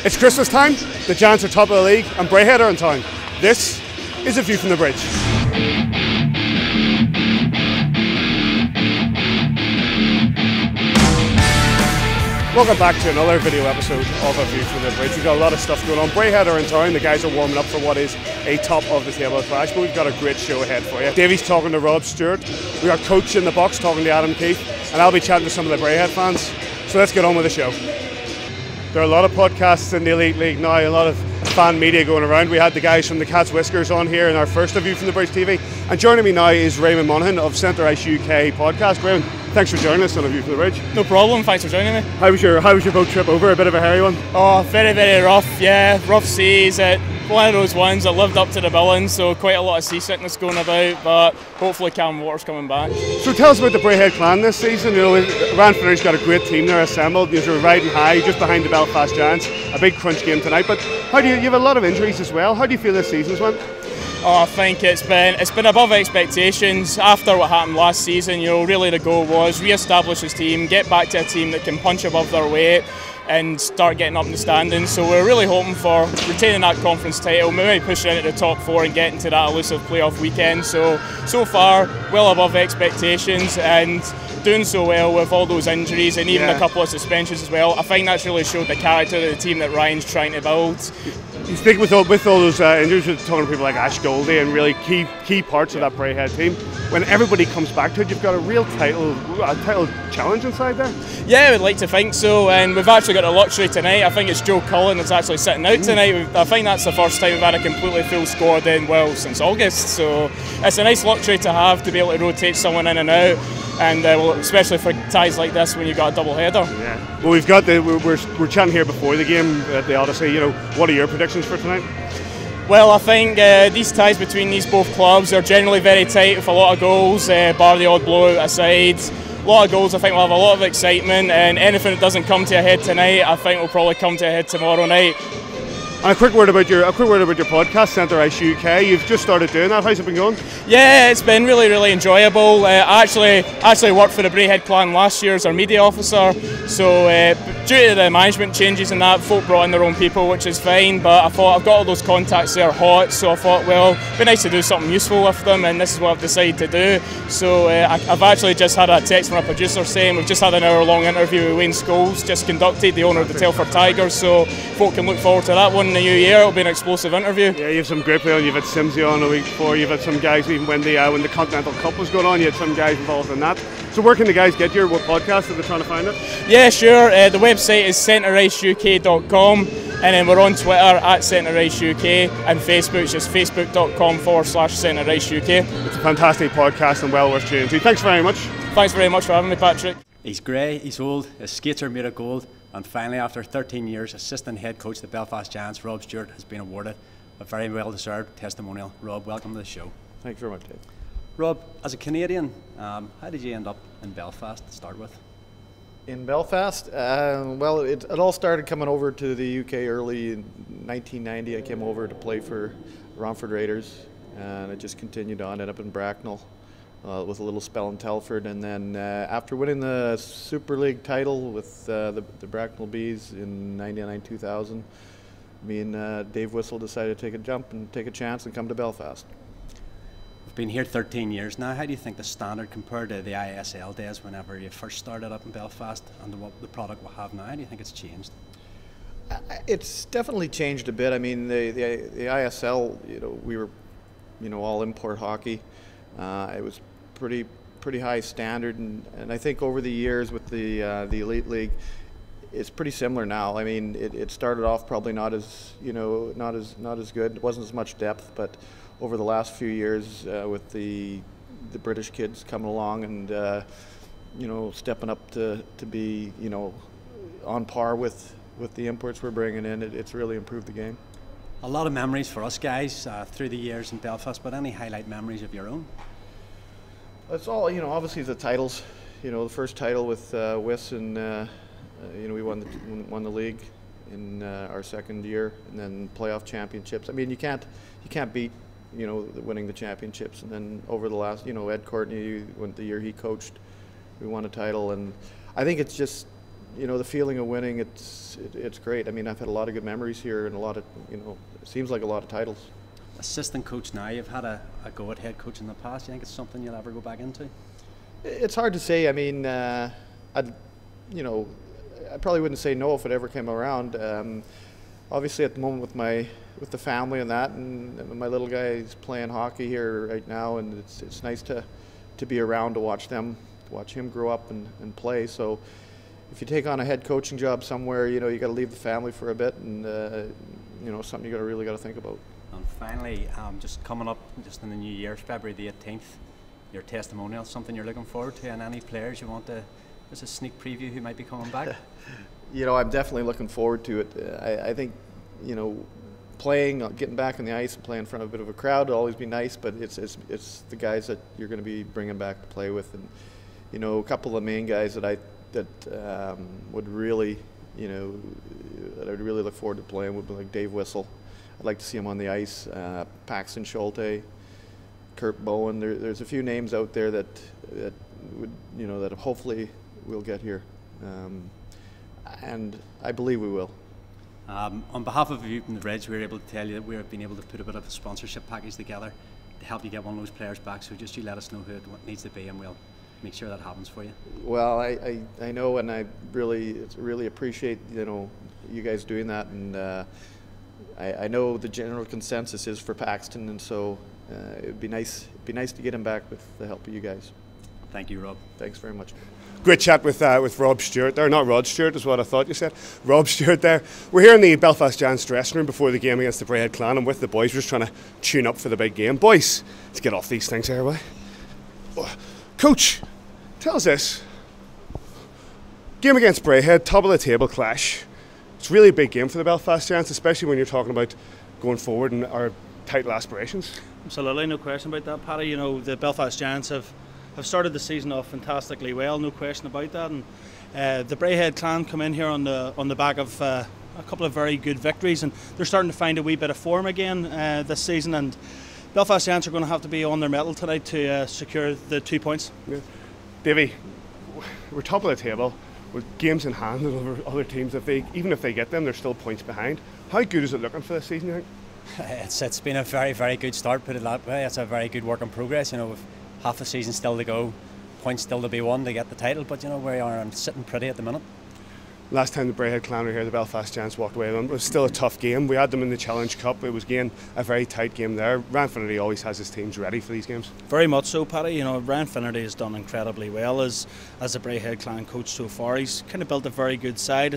It's Christmas time, the Giants are top of the league and Braehead are in town. This is A View from the Bridge. Welcome back to another video episode of A View from the Bridge. We've got a lot of stuff going on. Braehead are in town, the guys are warming up for what is a top of the table clash, but we've got a great show ahead for you. Davey's talking to Rob Stewart, we got Coach in the box talking to Adam Keefe, and I'll be chatting to some of the Braehead fans. So let's get on with the show. There are a lot of podcasts in the Elite League now, a lot of fan media going around. We had the guys from the Cat's Whiskers on here in our first A View from the Bridge TV, and joining me now is Raymond Monaghan of Centre Ice UK podcast. Raymond, thanks for joining us on A View from the Bridge. No problem, thanks for joining me. How was your boat trip over? A bit of a hairy one? Oh, very, very rough, yeah. Rough seas. One of those ones that lived up to the billing, so quite a lot of seasickness going about, but hopefully calm water's coming back. So tell us about the Braehead clan this season. You know, Ranford's got a great team there assembled. You're riding high just behind the Belfast Giants. A big crunch game tonight, but how do you have a lot of injuries as well. How do you feel this season's went? Oh, I think it's been above expectations after what happened last season. You know, really the goal was re-establish this team, get back to a team that can punch above their weight and start getting up in the standings. So we're really hoping for retaining that conference title, maybe pushing into the top four and getting to that elusive playoff weekend. So far, well above expectations and doing so well with all those injuries and even a couple of suspensions as well. I think that's really showed the character of the team that Ryan's trying to build. You speak with all those injuries, you're talking to people like Ash Goldie and really key parts of that Braehead team. When everybody comes back to it, you've got a real title challenge inside there. Yeah, I would like to think so, and we've actually got a luxury tonight. I think it's Joe Cullen that's actually sitting out tonight. I think that's the first time we've had a completely full squad in, well, since August, so it's a nice luxury to have, to be able to rotate someone in and out, and especially for ties like this when you've got a double header. Yeah. Well, we've got we're chatting here before the game at the Odyssey. You know, what are your predictions for tonight? Well, I think these ties between these both clubs are generally very tight with a lot of goals, bar the odd blowout aside. A lot of goals. I think we'll have a lot of excitement, and anything that doesn't come to a head tonight, I think will probably come to a head tomorrow night. And a quick word about your podcast, Centre Ice UK. You've just started doing that. How's it been going? Yeah, it's been really, really enjoyable. I actually worked for the Braehead clan last year as our media officer. So due to the management changes and that, folk brought in their own people, which is fine. But I thought I've got all those contacts there hot, so I thought, well, it'd be nice to do something useful with them, and this is what I've decided to do. So I've actually just had a text from a producer saying we've just had an hour-long interview with Wayne Scholes, just conducted, the owner of the Telford Tigers. So folk can look forward to that one. In the new year, it'll be an explosive interview. Yeah, you have some great players. You've had Simsy on a week before. You've had some guys even when the Continental Cup was going on. You had some guys involved in that. So where can the guys get your podcast if they're trying to find it? Yeah, sure. The website is centreiceuk.com, and then we're on Twitter at centreiceuk, and Facebook is just facebook.com/centreiceuk. It's a fantastic podcast and well worth tuning to. Thanks very much. Thanks very much for having me, Patrick. He's grey, he's old, his skates are made of gold, and finally, after 13 years, assistant head coach of the Belfast Giants, Rob Stewart, has been awarded a very well-deserved testimonial. Rob, welcome to the show. Thanks very much, Dave. Rob, as a Canadian, how did you end up in Belfast to start with? In Belfast? Well, it all started coming over to the UK early in 1990. I came over to play for Romford Raiders, and it just continued on. Ended up in Bracknell with a little spell in Telford, and then after winning the Super League title with the Bracknell Bees in 99-2000, me and Dave Whistle decided to take a jump and take a chance and come to Belfast. We've been here 13 years now. How do you think the standard compared to the ISL days whenever you first started up in Belfast and what the product we have now? How do you think it's changed? It's definitely changed a bit. I mean, the ISL, we were, all import hockey. It was pretty high standard, and I think over the years with the Elite League, it's pretty similar now. I mean, it started off probably not as good. It wasn't as much depth, but over the last few years with the British kids coming along and stepping up to be on par with the imports we're bringing in, it's really improved the game. A lot of memories for us guys through the years in Belfast, but any highlight memories of your own? It's all, obviously the titles. The first title with Wiss, and we won the league in our second year, and then playoff championships. I mean, you can't beat winning the championships. And then over the last, Ed Courtney, when the year he coached, we won a title, and I think it's just the feeling of winning, it's great. I mean, I've had a lot of good memories here and a lot of, it seems like a lot of titles. Assistant coach now, you've had a go at head coach in the past. Do you think it's something you'll ever go back into? It's hard to say. I mean, I probably wouldn't say no if it ever came around. Obviously, at the moment with the family and that, and my little guy is playing hockey here right now, and it's nice to be around to watch him grow up and play. So, if you take on a head coaching job somewhere, you got to leave the family for a bit, and something you really got to think about. And finally, just coming up just in the new year, February the 18th, your testimonial, something you're looking forward to, and any players you want to, just a sneak preview who might be coming back? I'm definitely looking forward to it. I think, playing, getting back on the ice and playing in front of a bit of a crowd will always be nice, but it's the guys that you're going to be bringing back to play with, and a couple of main guys that would really, that I'd really look forward to playing would be like Dave Whistle. I'd like to see him on the ice. Paxton Schulte, Kurt Bowen. There's a few names out there that would, that hopefully we'll get here, and I believe we will. On behalf of you from the Reds, we were able to tell you that we've been able to put a bit of a sponsorship package together to help you get one of those players back. So just you let us know who it needs to be, and we'll make sure that happens for you. Well, I know, and I really appreciate you guys doing that, and I know the general consensus is for Paxton, and so it'd be nice to get him back with the help of you guys. Thank you, Rob. Thanks very much. Great chat with Rob Stewart there. Not Rod Stewart is what I thought you said. Rob Stewart there. We're here in the Belfast Giants dressing room before the game against the Braehead Clan. I'm with the boys. We're just trying to tune up for the big game. Boys, let's get off these things here, will we? Coach, tell us this. Game against Braehead, top of the table clash. It's really a big game for the Belfast Giants, especially when you're talking about going forward and our title aspirations. Absolutely, no question about that, Paddy. The Belfast Giants have started the season off fantastically well, no question about that. And the Braehead Clan come in here on the back of a couple of very good victories, and they're starting to find a wee bit of form again this season. And Belfast Giants are going to have to be on their mettle tonight to secure the 2 points. Yeah. Davey, we're top of the table with games in hand over other teams. Even if they get them, they're still points behind. How good is it looking for this season, you think? It's been a very, very good start, put it that way. It's a very good work in progress. With half a season still to go, points still to be won to get the title, but we are sitting pretty at the minute. Last time the Braehead Clan were here, the Belfast Giants walked away with them. It was still a tough game. We had them in the Challenge Cup. It was again a very tight game there. Ryan Finnerty always has his teams ready for these games. Very much so, Paddy. Ryan Finnerty has done incredibly well as a Braehead Clan coach so far. He's kind of built a very good side.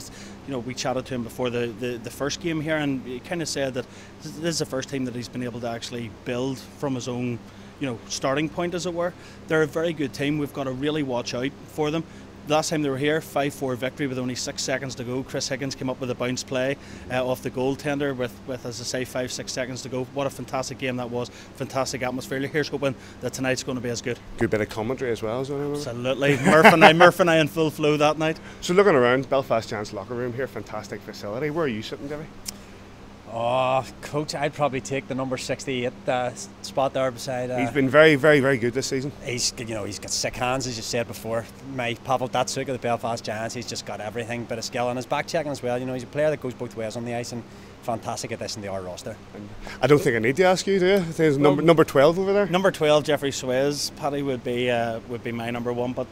We chatted to him before the first game here, and he kind of said that this is the first time that he's been able to actually build from his own starting point, as it were. They're a very good team. We've got to really watch out for them. Last time they were here, 5-4 victory with only 6 seconds to go. Chris Higgins came up with a bounce play off the goaltender with, as I say, 5-6 seconds to go. What a fantastic game that was. Fantastic atmosphere. Here's hoping that tonight's going to be as good. Good bit of commentary as well, is what I remember. Absolutely. Murph and I in full flow that night. So looking around, Belfast Giants locker room here, fantastic facility. Where are you sitting, Davey? Oh, Coach, I'd probably take the number 68 spot there beside. He's been very, very, very good this season. He's got sick hands, as you said before. My Pavel Datsuk of the Belfast Giants, he's just got everything, bit of skill, and his back checking as well. He's a player that goes both ways on the ice, and fantastic addition to our roster. And I don't think I need to ask you, do you? I think it's number 12 over there. Number 12, Jeffrey Suez, Paddy would be my number one, but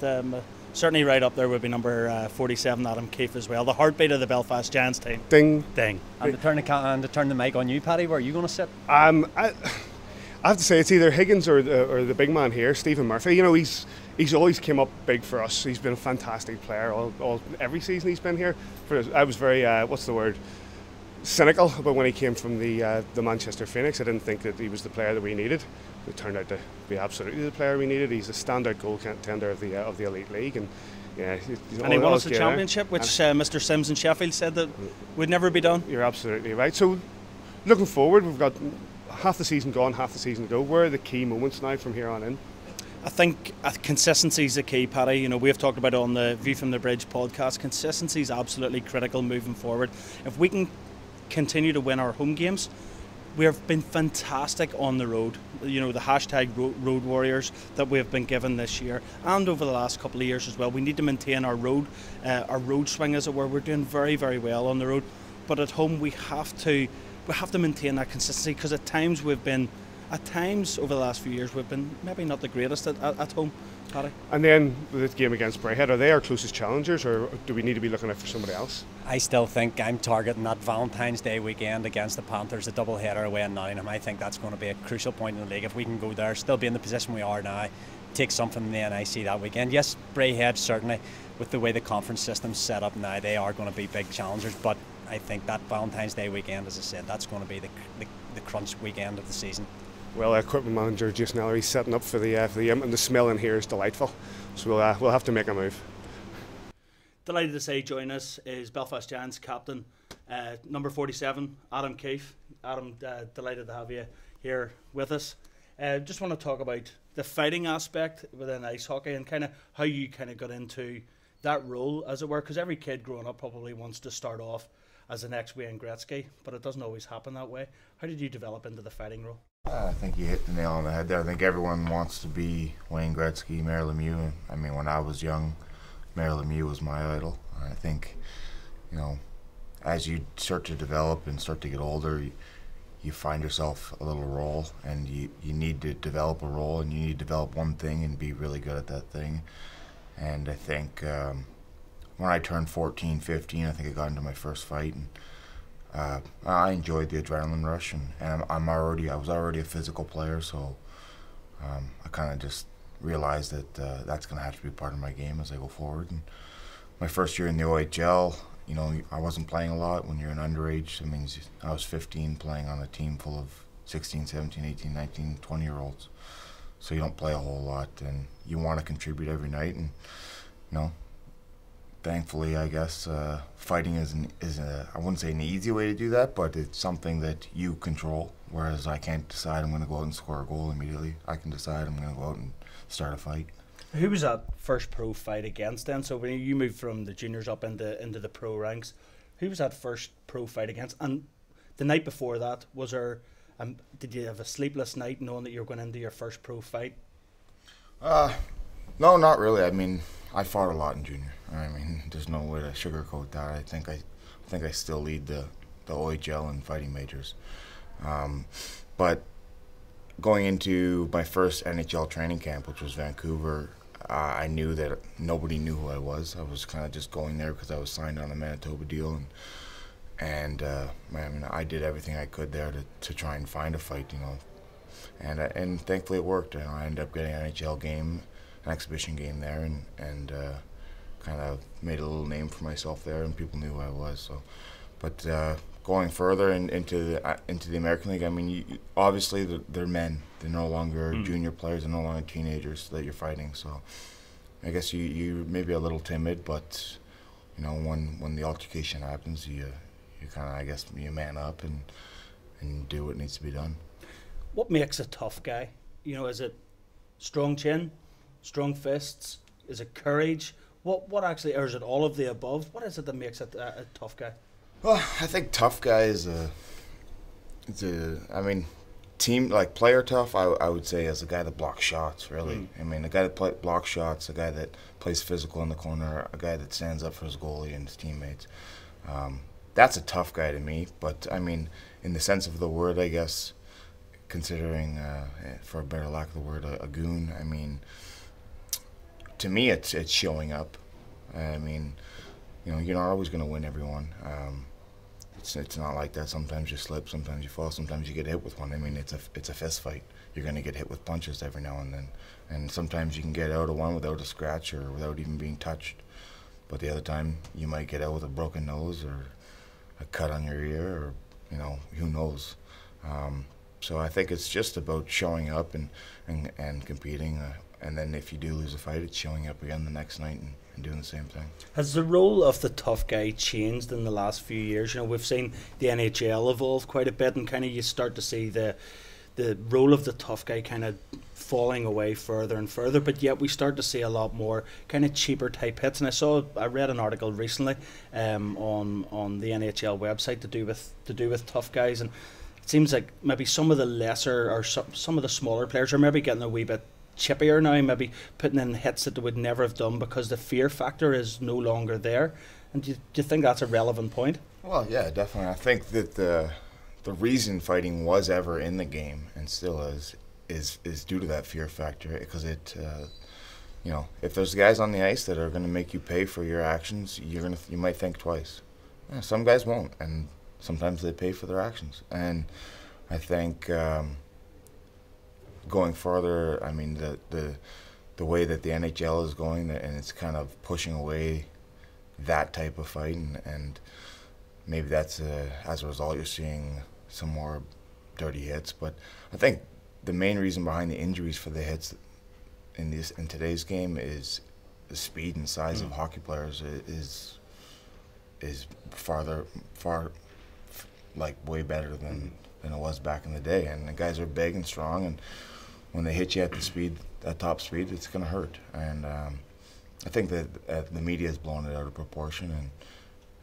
certainly right up there would be number 47, Adam Keefe as well. The heartbeat of the Belfast Giants team. Ding. Ding. And to turn the mic on you, Paddy, where are you going to sit? I have to say it's either Higgins or the big man here, Stephen Murphy. He's always came up big for us. He's been a fantastic player every season he's been here. I was very cynical about when he came from the Manchester Phoenix. I didn't think that he was the player that we needed. It turned out to be absolutely the player we needed. He's a standout goal contender of the elite league, and yeah, and he won us the championship, which Mr. Sims in Sheffield said that would never be done. You're absolutely right. So, looking forward, we've got half the season gone, half the season to go. Where are the key moments now from here on in? I think consistency is the key, Paddy. We've talked about it on the View from the Bridge podcast. Consistency is absolutely critical moving forward. If we can continue to win our home games, We have been fantastic on the road. You know, the hashtag road warriors that we have been given this year and over the last couple of years as well. We need to maintain our road swing, as it were. We're doing very, very well on the road, but at home we have to maintain that consistency, because at times over the last few years we've been maybe not the greatest at home. Paddy? And then with the game against Braehead, are they our closest challengers, or do we need to be looking out for somebody else? I still think I'm targeting that Valentine's Day weekend against the Panthers, the double header away in Nottingham. I think that's going to be a crucial point in the league. If we can go there, still be in the position we are now, take something from the NIC that weekend. Yes, Braehead certainly, with the way the conference system's set up now, they are going to be big challengers, but I think that Valentine's Day weekend, as I said, that's going to be the crunch weekend of the season. Well, equipment manager Jason Ellery's setting up for the imp, and the smell in here is delightful. So we'll have to make a move. Delighted to say join us is Belfast Giants captain, number 47, Adam Keefe. Adam, delighted to have you here with us. Just want to talk about the fighting aspect within ice hockey and kind of how you kind of got into that role, as it were, because every kid growing up probably wants to start off as the next Wayne Gretzky, but it doesn't always happen that way. How did you develop into the fighting role? I think you hit the nail on the head there. I think everyone wants to be Wayne Gretzky, Mayor Lemieux. I mean, when I was young, Mayor Lemieux was my idol. I think, you know, as you start to develop and start to get older, you find yourself a little role, and you need to develop a role, and you need to develop one thing and be really good at that thing. And I think when I turned 14, 15, I think I got into my first fight, and I enjoyed the adrenaline rush, and I was already a physical player, so I kind of just realized that that's going to have to be part of my game as I go forward. And my first year in the OHL, you know, I wasn't playing a lot. When you're an underage, I mean, I was 15 playing on a team full of 16, 17, 18, 19, 20-year-olds. So you don't play a whole lot, and you want to contribute every night. And, you know, thankfully, I guess, fighting is I wouldn't say an easy way to do that, but it's something that you control, whereas I can't decide I'm going to go out and score a goal immediately. I can decide I'm going to go out and start a fight. Who was that first pro fight against then? So when you moved from the juniors up into the pro ranks, who was that first pro fight against? And the night before that, was there? Did you have a sleepless night knowing that you were going into your first pro fight? No, not really. I mean, I fought a lot in junior. I mean, there's no way to sugarcoat that. I think I still lead the OHL in fighting majors. But going into my first NHL training camp, which was Vancouver, I knew that nobody knew who I was. I was kind of just going there because I was signed on a Manitoba deal, and I mean, I did everything I could there to try and find a fight, you know. And thankfully it worked. You know, I ended up getting an NHL game, an exhibition game there, and kind of made a little name for myself there, and people knew who I was. So, but going further into the American League, I mean, obviously they're men. They're no longer junior players. They're no longer teenagers that you're fighting. So, I guess you may be a little timid, but you know, when the altercation happens, you kind of, I guess, you man up and do what needs to be done. What makes a tough guy? You know, is it strong chin, strong fists? Is it courage? What actually, or is it all of the above? What is it that makes it a tough guy? Well, I think tough guy is I mean, team, like player tough, I would say is a guy that blocks shots, really. I mean, a guy that blocks shots, a guy that plays physical in the corner, a guy that stands up for his goalie and his teammates. That's a tough guy to me, but I mean, in the sense of the word, I guess, considering, for a better lack of the word, a goon, I mean, to me, it's showing up. I mean, you know, you're not always going to win everyone. It's not like that. Sometimes you slip, sometimes you fall, sometimes you get hit with one. I mean, it's a fist fight. You're going to get hit with punches every now and then, and sometimes you can get out of one without a scratch or without even being touched. But the other time, you might get out with a broken nose or a cut on your ear, or you know, who knows. So I think it's just about showing up and competing. And then if you do lose a fight, it's showing up again the next night and doing the same thing. Has the role of the tough guy changed in the last few years? You know, we've seen the NHL evolve quite a bit, and kind of you start to see the role of the tough guy kind of falling away further and further, but yet we start to see a lot more kind of cheaper type hits. And I read an article recently on the NHL website to do with tough guys, and it seems like maybe some of the lesser or some of the smaller players are maybe getting a wee bit chippier now, maybe putting in hits that they would never have done because the fear factor is no longer there. And do you think that's a relevant point? Well, yeah, definitely. I think that the reason fighting was ever in the game and still is due to that fear factor, because it you know, if there's guys on the ice that are going to make you pay for your actions, you might think twice. Yeah, some guys won't, and sometimes they pay for their actions. And I think going further, I mean, the way that the NHL is going, and it's kind of pushing away that type of fight, and maybe that's as a result you're seeing some more dirty hits. But I think the main reason behind the injuries for the hits in today's game is the speed and size of hockey players is far like way better than it was back in the day. And the guys are big and strong, and when they hit you at top speed, it's going to hurt. And I think that the media has blown it out of proportion, and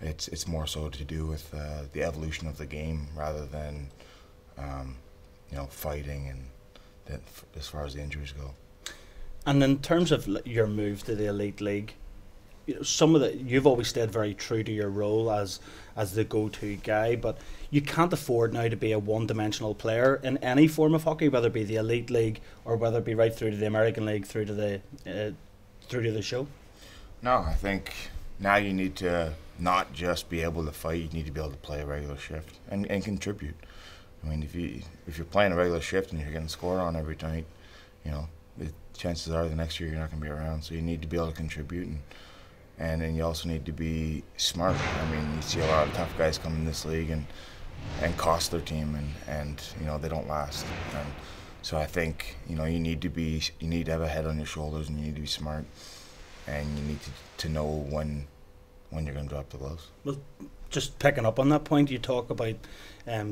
it's more so to do with the evolution of the game rather than you know, fighting and that, as far as the injuries go. And in terms of your move to the Elite League, you know, you've always stayed very true to your role as the go-to guy, but you can't afford now to be a one-dimensional player in any form of hockey, whether it be the Elite League or whether it be right through to the American League, through to the show. No, I think now you need to not just be able to fight; you need to be able to play a regular shift and contribute. I mean, if you're playing a regular shift and you're getting scored on every night, you know, the chances are the next year you're not going to be around. So you need to be able to contribute, and then you also need to be smart. I mean, you see a lot of tough guys come in this league and cost their team, and you know, they don't last. And so I think, you know, you need to have a head on your shoulders, and you need to be smart, and you need to know when you're going to drop the gloves. Well, just picking up on that point, you talk about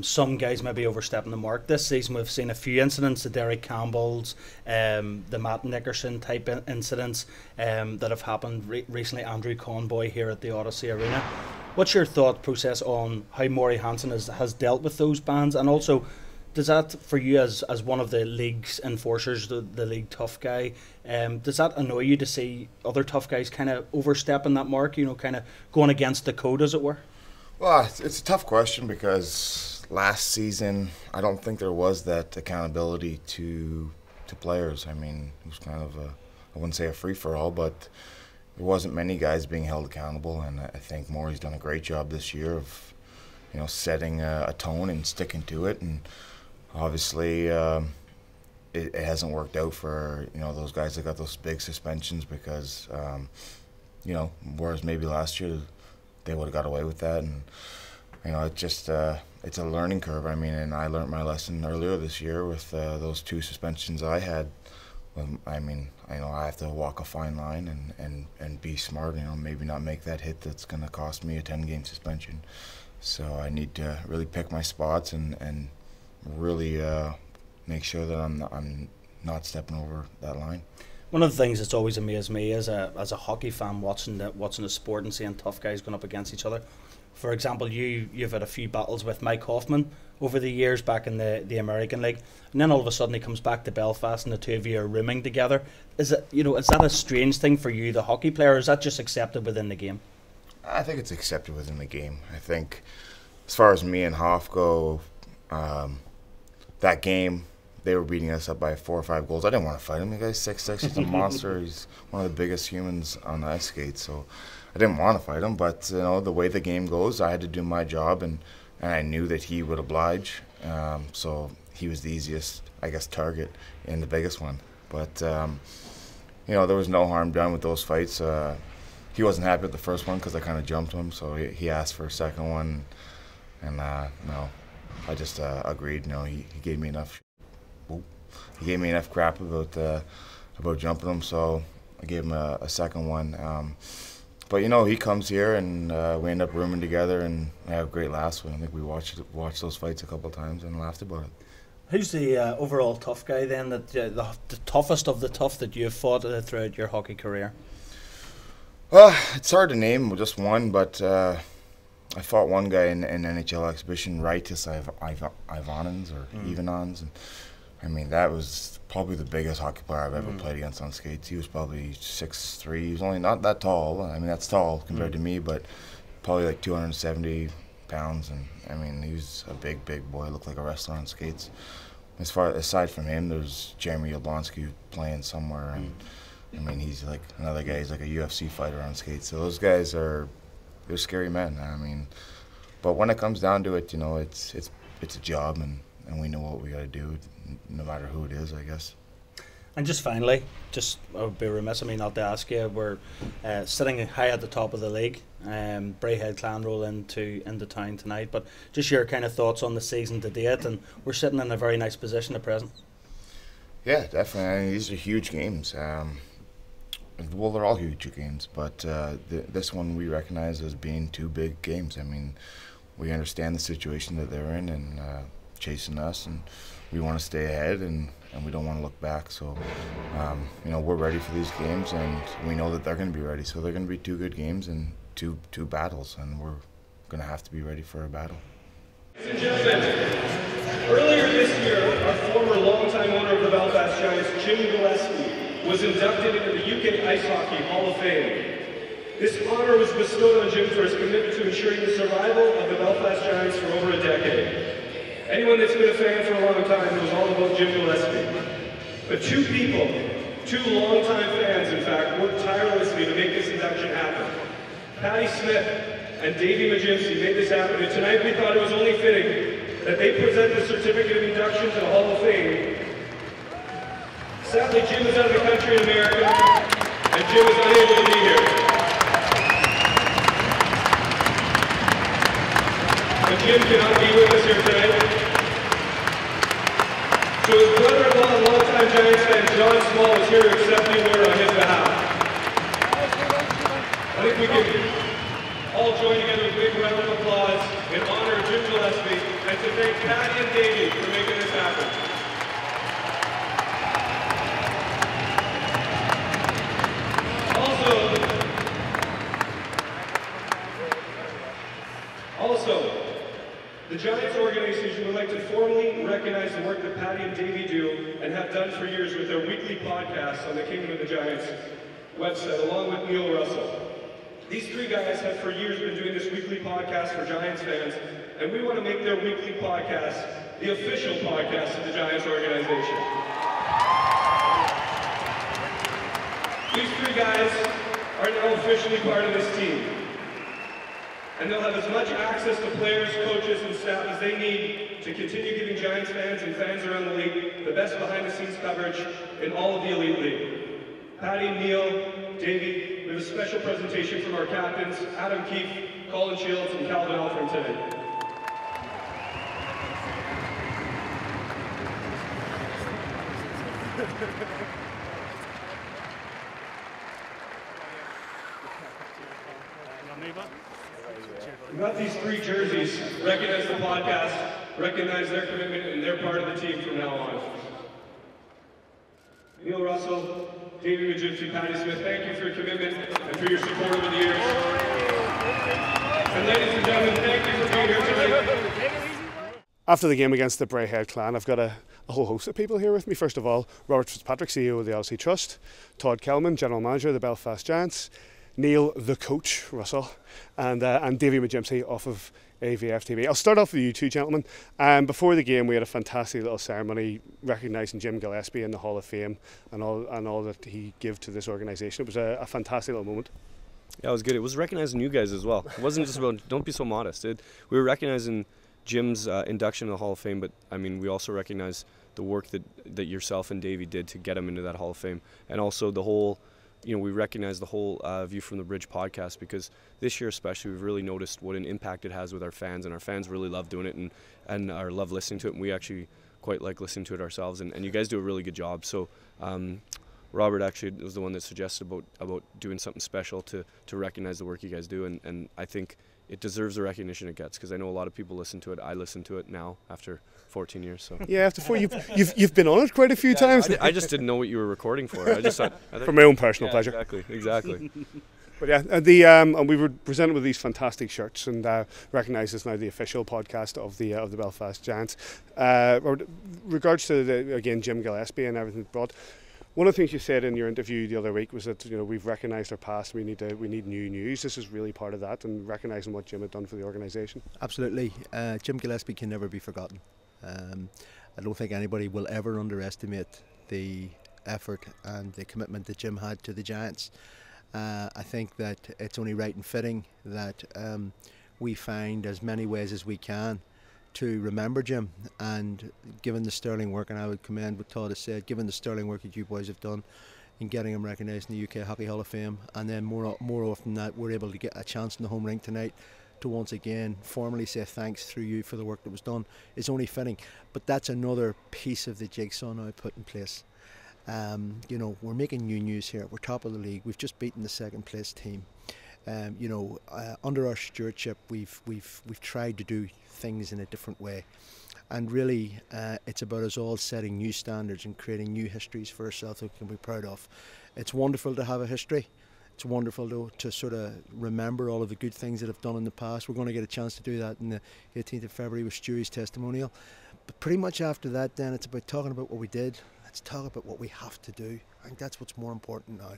some guys maybe overstepping the mark this season. We've seen a few incidents, the Derek Campbells, the Matt Nickerson type incidents that have happened recently. Andrew Conboy here at the Odyssey Arena. What's your thought process on how Maury Hansen has dealt with those bans, and also does that, for you as one of the league's enforcers, the league tough guy, does that annoy you to see other tough guys kind of overstepping that mark, you know, kind of going against the code, as it were? Well, it's a tough question, because last season I don't think there was that accountability to players. I mean, it was kind of I wouldn't say a free-for-all, but there wasn't many guys being held accountable, and I think Maury's done a great job this year of, you know, setting a tone and sticking to it. And obviously it hasn't worked out for, you know, those guys that got those big suspensions, because you know, whereas maybe last year they would have got away with that. And you know, it just it's a learning curve. I mean, and I learned my lesson earlier this year with those 2 suspensions I had. I mean, I know I have to walk a fine line and be smart, you know, maybe not make that hit that's going to cost me a 10-game suspension. So I need to really pick my spots and really make sure that I'm not stepping over that line. One of the things that's always amazed me as a hockey fan watching the sport and seeing tough guys going up against each other. For example, you've had a few battles with Mike Hoffman over the years back in the American League, and then all of a sudden he comes back to Belfast and the two of you are rooming together. Is that a strange thing for you, the hockey player, or is that just accepted within the game? I think it's accepted within the game. I think as far as me and Hoff go, that game, they were beating us up by 4 or 5 goals. I didn't want to fight him. The guy's 6'6", he's a monster. He's one of the biggest humans on the ice skate, so I didn't want to fight him. But you know, the way the game goes, I had to do my job, and I knew that he would oblige. So he was the easiest, I guess, target and the biggest one. But you know, there was no harm done with those fights. He wasn't happy with the first one because I kind of jumped him, so he asked for a second one, and no, I just agreed. No, he gave me enough. He gave me enough crap about jumping him, so I gave him a second one. But you know, he comes here and we end up rooming together, and I have great laughs with him. I think we watched those fights a couple of times and laughed about it. Who's the overall tough guy then? The toughest of the tough that you've fought throughout your hockey career? Well, it's hard to name just one, but I fought one guy in NHL exhibition, Rightus Ivanons or Ivanons, and I mean that was probably the biggest hockey player I've ever played against on skates. He was probably 6'3". He was only not that tall. I mean that's tall compared to me, but probably like 270 pounds, and I mean he was a big boy. Looked like a wrestler on skates. Aside from him, there's Jeremy Yablonski playing somewhere, and I mean he's like another guy. He's like a UFC fighter on skates. So those guys they're scary men. I mean, but when it comes down to it, you know, it's a job, and we know what we got to do, no matter who it is, I guess. And just finally, I would be remiss of me not to ask you, we're sitting high at the top of the league. Braehead Clan roll into town tonight, but just your kind of thoughts on the season to date, and we're sitting in a very nice position at present. Yeah, definitely. I mean, these are huge games. Well, they're all huge games, but this one we recognize as being two big games. I mean, we understand the situation that they're in and chasing us, and we want to stay ahead, and we don't want to look back. So, you know, we're ready for these games, and we know that they're going to be ready. So they're going to be two good games and two battles, and we're going to have to be ready for a battle. Ladies and gentlemen, earlier this year, our former longtime owner of the Belfast Giants, Jim Gillespie, was inducted into the UK Ice Hockey Hall of Fame. This honor was bestowed on Jim for his commitment to ensuring the survival of the Belfast Giants for over a decade. Anyone that's been a fan for a long time knows all about Jim Gillespie. But two people, two longtime fans in fact, worked tirelessly to make this induction happen. Patty Smyth and Davey Majimsky made this happen, and tonight we thought it was only fitting that they present the certificate of induction to the Hall of Fame. Sadly, Jim is out of the country in America, and Jim is unable to be here. And Jim cannot be with us here tonight. So his brother-in-law and longtime Giants fan, John Small, is here to accept the award on his behalf. I think we can all join together with a big round of applause in honor of Jim Gillespie and to thank Patty and Davey for making this happen. Also, the Giants organization would like to formally recognize the work that Patty and Davey do and have done for years with their weekly podcast on the Kingdom of the Giants website, along with Neil Russell. These three guys have for years been doing this weekly podcast for Giants fans, and we want to make their weekly podcast the official podcast of the Giants organization. These three guys are now officially part of this team, and they'll have as much access to players, coaches, and staff as they need to continue giving Giants fans and fans around the league the best behind-the-scenes coverage in all of the Elite League. Patty, Neil, Davey, we have a special presentation from our captains, Adam Keefe, Colin Shields, and Calvin Alford today. We got these three jerseys, recognize the podcast, recognize their commitment, and they're part of the team from now on. Neil Russell, Davey Majimsky, Patty Smyth, thank you for your commitment and for your support over the years. And ladies and gentlemen, thank you for being here tonight. After the game against the Braehead Clan, I've got a whole host of people here with me. First of all, Robert Fitzpatrick, CEO of the Odyssey Trust, Todd Kelman, General Manager of the Belfast Giants, Neil, the coach, Russell, and Davey Majimsky off of AVFTB. I'll start off with you two gentlemen. Before the game, we had a fantastic little ceremony recognising Jim Gillespie in the Hall of Fame and all that he gave to this organisation. It was a fantastic little moment. Yeah, it was good. It was recognizing you guys as well. It wasn't just about, don't be so modest. We were recognizing Jim's induction in the Hall of Fame, but I mean, we also recognize the work that yourself and Davey did to get him into that Hall of Fame, and also the whole, you know, we recognize the whole View from the Bridge podcast, because this year especially we've really noticed what an impact it has with our fans, and our fans really love doing it and love listening to it, and we actually quite like listening to it ourselves, and you guys do a really good job. So Robert actually was the one that suggested about doing something special to recognize the work you guys do, and I think it deserves the recognition it gets, because I know a lot of people listen to it. I listen to it now after 14 years. So yeah, after 4, you've been on it quite a few times. I just didn't know what you were recording for. I just thought for my own personal pleasure. Exactly. But yeah, and we were presented with these fantastic shirts, and recognised as now the official podcast of the Belfast Giants. Regards to again Jim Gillespie and everything brought. One of the things you said in your interview the other week was that we've recognised our past. We need new news. This is really part of that, and recognising what Jim had done for the organisation. Absolutely, Jim Gillespie can never be forgotten. I don't think anybody will ever underestimate the effort and the commitment that Jim had to the Giants. I think that it's only right and fitting that we find as many ways as we can to remember Jim, and given the sterling work, and I would commend what Todd has said, given the sterling work that you boys have done in getting him recognised in the UK Hockey Hall of Fame, and then more often than that we're able to get a chance in the home rink tonight to once again formally say thanks through you for the work that was done, is only fitting. But that's another piece of the jigsaw now put in place. We're making new news here. We're top of the league. We've just beaten the second place team. Under our stewardship, we've tried to do things in a different way, and really, it's about us all setting new standards and creating new histories for ourselves that we can be proud of. It's wonderful to have a history. It's wonderful to sort of remember all of the good things that I've done in the past. We're going to get a chance to do that on the 18th of February with Stewie's testimonial. But pretty much after that, then it's about talking about what we did. Let's talk about what we have to do. I think that's what's more important now.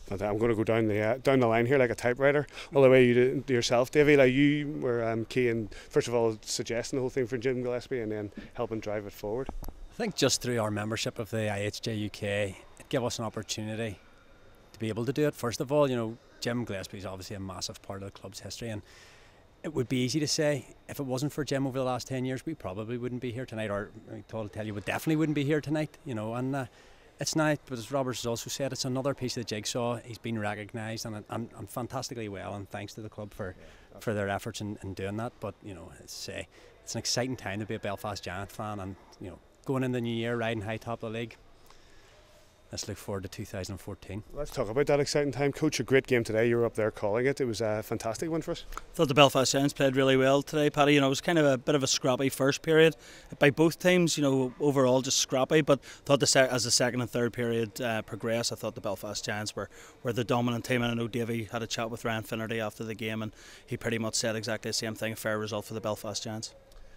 I'm going to go down the line here like a typewriter, all the way you do yourself, Davey. Like you were key in, first of all, suggesting the whole thing for Jim Gillespie and then helping drive it forward. I think just through our membership of the IHJ UK, it gave us an opportunity to be able to do it. First of all, Jim Gillespie is obviously a massive part of the club's history, and it would be easy to say if it wasn't for Jim over the last 10 years, we probably wouldn't be here tonight, or Todd will tell you, we definitely wouldn't be here tonight. And it's nice, but as Robert has also said, it's another piece of the jigsaw. He's been recognised and fantastically well, and thanks to the club for their efforts in doing that. But it's an exciting time to be a Belfast Giant fan, and going into the new year riding high top of the league. Let's look forward to 2014. Let's talk about that exciting time. Coach, a great game today. You were up there calling it. It was a fantastic one for us. I thought the Belfast Giants played really well today, Paddy. It was kind of a bit of a scrappy first period by both teams. Overall just scrappy. But I thought as the second and third period progressed, I thought the Belfast Giants were the dominant team. And I know Davey had a chat with Ryan Finnerty after the game, and he pretty much said exactly the same thing. A fair result for the Belfast Giants.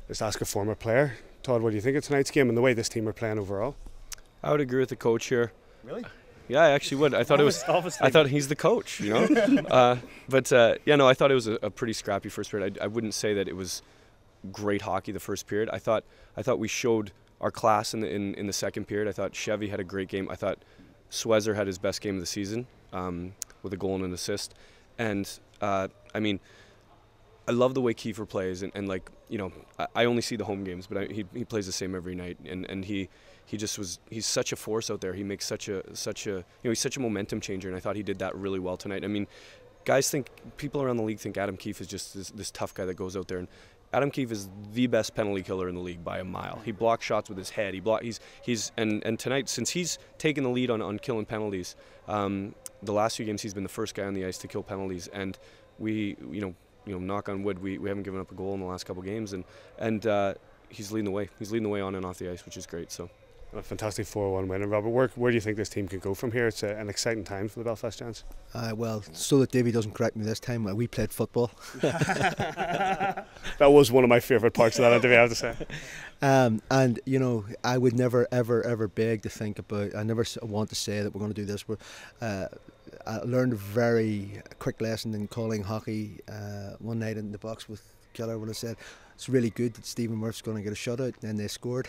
Let's ask a former player. Todd, what do you think of tonight's game and the way this team are playing overall? I would agree with the coach here. Really? Yeah, I actually would. I thought I thought he's the coach, I thought it was a pretty scrappy first period. I wouldn't say that it was great hockey the first period. I thought we showed our class in the second period. I thought Chevy had a great game. I thought Swezzer had his best game of the season with a goal and an assist. And I love the way Keefe plays, and I only see the home games, but he plays the same every night, and he's such a force out there. He makes such a he's such a momentum changer, and I thought he did that really well tonight. People around the league think Adam Keefe is just this tough guy that goes out there, and Adam Keefe is the best penalty killer in the league by a mile. He blocks shots with his head. And tonight, since he's taken the lead on killing penalties, the last few games he's been the first guy on the ice to kill penalties, and we knock on wood, we haven't given up a goal in the last couple of games, and he's leading the way. He's leading the way on and off the ice, which is great. So. A fantastic 4-1 win. And Robert, where do you think this team could go from here? It's an exciting time for the Belfast Giants. Well, so that Davey doesn't correct me this time, we played football. That was one of my favourite parts of that interview, I have to say. I would never, ever beg to think about, I never want to say that we're going to do this. I learned a very quick lesson in calling hockey one night in the box with Keller when I said, it's really good that Stephen Murph's going to get a shutout, and they scored.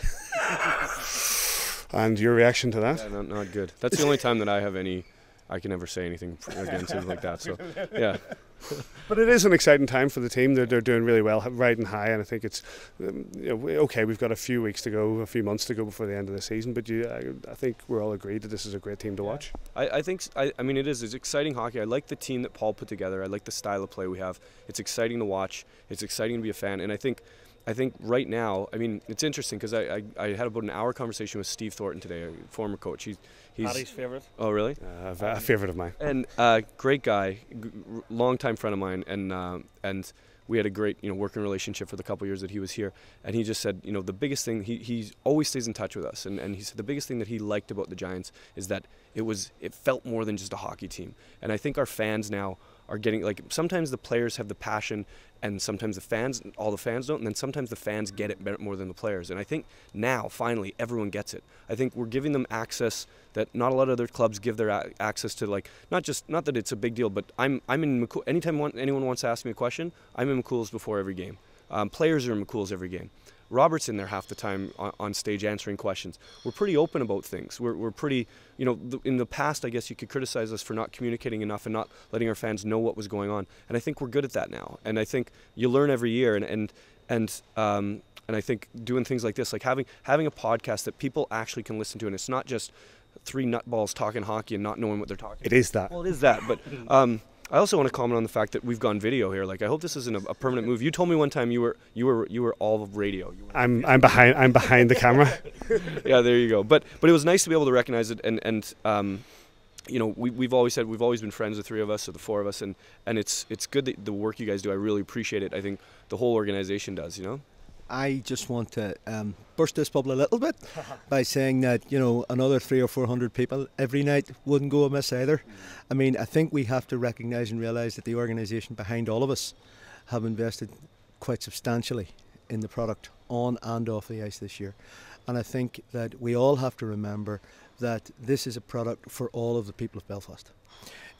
And your reaction to that? Yeah, not good. That's the only time that I can ever say anything against him like that. So, yeah. But it is an exciting time for the team. They're doing really well, riding high, and I think it's okay. We've got a few months to go before the end of the season. But I think we're all agreed that this is a great team to watch. I think it is. It's exciting hockey. I like the team that Paul put together. I like the style of play we have. It's exciting to watch. It's exciting to be a fan, and I think right now, it's interesting because I had about an hour conversation with Steve Thornton today, a former coach. He's Paddy's favourite. Oh, really? A favourite of mine. And great guy, long-time friend of mine, and we had a great, working relationship for the couple years that he was here. And he just said, the biggest thing, he always stays in touch with us. And he said the biggest thing that he liked about the Giants is that it felt more than just a hockey team. And I think our fans now are getting, like, sometimes the players have the passion and sometimes all the fans don't, and then sometimes the fans get it more than the players. And I think now, finally, everyone gets it. I think we're giving them access that not a lot of other clubs give their access to, like, not that it's a big deal, but I'm in McCool. Anytime anyone wants to ask me a question, I'm in McCool's before every game. Players are in McCool's every game. Robert's in there half the time on stage answering questions. We're pretty open about things. We're pretty, in the past, I guess you could criticize us for not communicating enough and not letting our fans know what was going on. And I think we're good at that now. And I think you learn every year. And I think doing things like this, like having a podcast that people actually can listen to, and it's not just three nutballs talking hockey and not knowing what they're talking about. It is that. Well, it is that. But I also want to comment on the fact that we've gone video here. Like, I hope this isn't a permanent move. You told me one time you were all of radio. I'm behind the camera. Yeah, there you go. But it was nice to be able to recognize it, and we've always been friends, the three of us or the four of us, and it's good that the work you guys do. I really appreciate it. I think the whole organization does. I just want to burst this bubble a little bit by saying that, another 300 or 400 people every night wouldn't go amiss either. I mean, I think we have to recognise and realise that the organisation behind all of us have invested quite substantially in the product on and off the ice this year. And I think that we all have to remember that this is a product for all of the people of Belfast.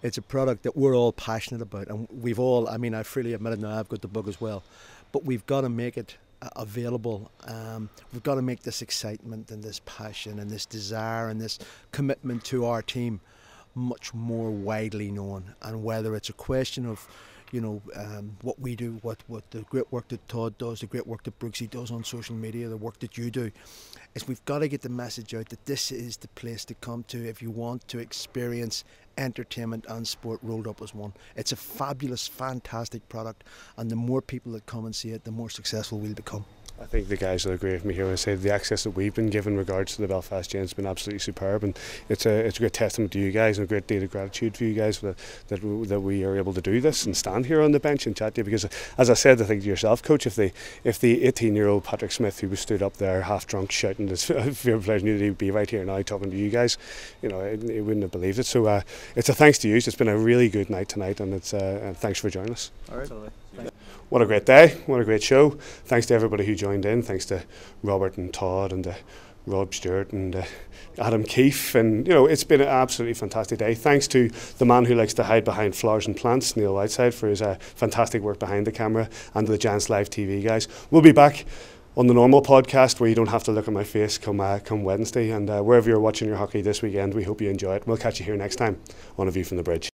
It's a product that we're all passionate about, and we've all, I freely admit it now, I've got the bug as well, but we've got to make it available. We've got to make this excitement and this passion and this desire and this commitment to our team much more widely known. And whether it's a question of what we do, what the great work that Todd does, the great work that Brooksy does on social media, the work that you do, is we've got to get the message out that this is the place to come to if you want to experience entertainment and sport rolled up as one. It's a fabulous, fantastic product, and the more people that come and see it, the more successful we'll become. I think the guys will agree with me here when I say the access that we've been given in regards to the Belfast Giants has been absolutely superb, and it's a great testament to you guys and a great deal of gratitude for you guys that we are able to do this and stand here on the bench and chat to you, because as I said, I think to yourself, Coach, if the 18-year-old Patrick Smyth, who was stood up there half drunk shouting his favourite players, knew that he'd be right here now talking to you guys, he wouldn't have believed it. So it's a thanks to you. It's been a really good night tonight, and it's thanks for joining us. All right. What a great day, what a great show. Thanks to everybody who joined in. Thanks to Robert and Todd and Rob Stewart and Adam Keefe, and it's been an absolutely fantastic day. Thanks to the man who likes to hide behind flowers and plants, Neil Whiteside, for his fantastic work behind the camera, and to the Giants Live TV guys. We'll be back on the normal podcast where you don't have to look at my face come Wednesday, and wherever you're watching your hockey this weekend, we hope you enjoy it. We'll catch you here next time on A View from the Bridge.